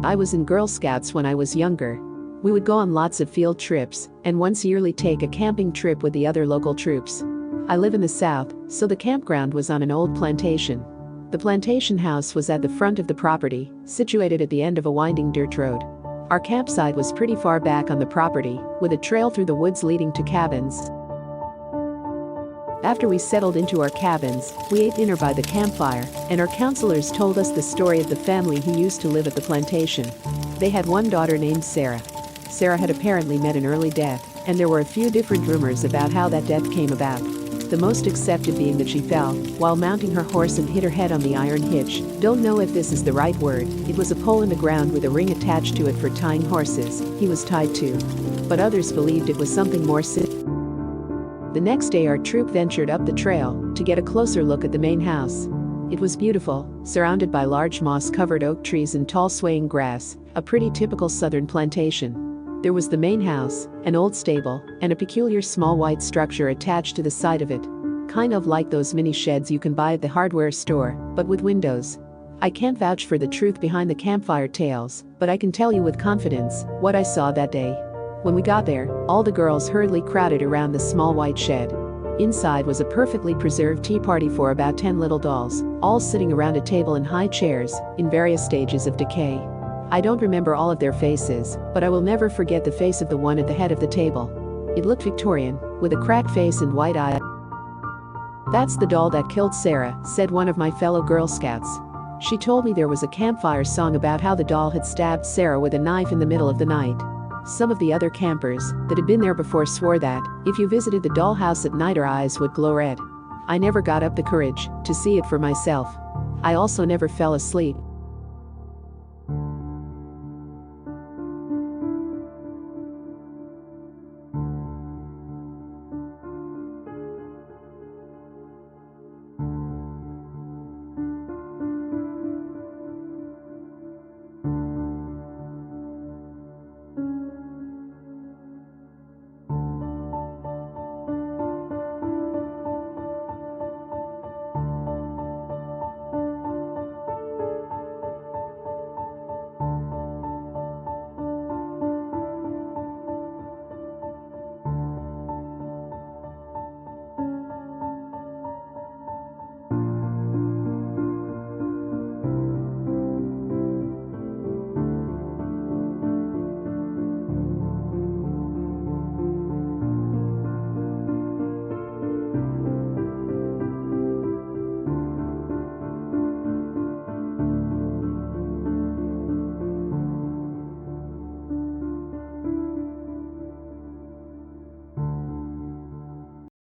I was in Girl Scouts when I was younger. We would go on lots of field trips and once yearly take a camping trip with the other local troops. I live in the South, so the campground was on an old plantation. The plantation house was at the front of the property, situated at the end of a winding dirt road. Our campsite was pretty far back on the property, with a trail through the woods leading to cabins. After we settled into our cabins, we ate dinner by the campfire, and our counselors told us the story of the family who used to live at the plantation. They had one daughter named Sarah. Sarah had apparently met an early death, and there were a few different rumors about how that death came about. The most accepted being that she fell while mounting her horse and hit her head on the iron hitch. Don't know if this is the right word. It was a pole in the ground with a ring attached to it for tying horses. He was tied to. But others believed it was something more sinister. The next day our troop ventured up the trail to get a closer look at the main house. It was beautiful, surrounded by large moss-covered oak trees and tall swaying grass, a pretty typical southern plantation. There was the main house, an old stable, and a peculiar small white structure attached to the side of it. Kind of like those mini sheds you can buy at the hardware store, but with windows. I can't vouch for the truth behind the campfire tales, but I can tell you with confidence what I saw that day. When we got there, all the girls hurriedly crowded around the small white shed. Inside was a perfectly preserved tea party for about 10 little dolls, all sitting around a table in high chairs, in various stages of decay. I don't remember all of their faces, but I will never forget the face of the one at the head of the table. It looked Victorian, with a cracked face and white eyes. "That's the doll that killed Sarah," said one of my fellow Girl Scouts. She told me there was a campfire song about how the doll had stabbed Sarah with a knife in the middle of the night. Some of the other campers that had been there before swore that, if you visited the dollhouse at night, her eyes would glow red. I never got up the courage to see it for myself. I also never fell asleep.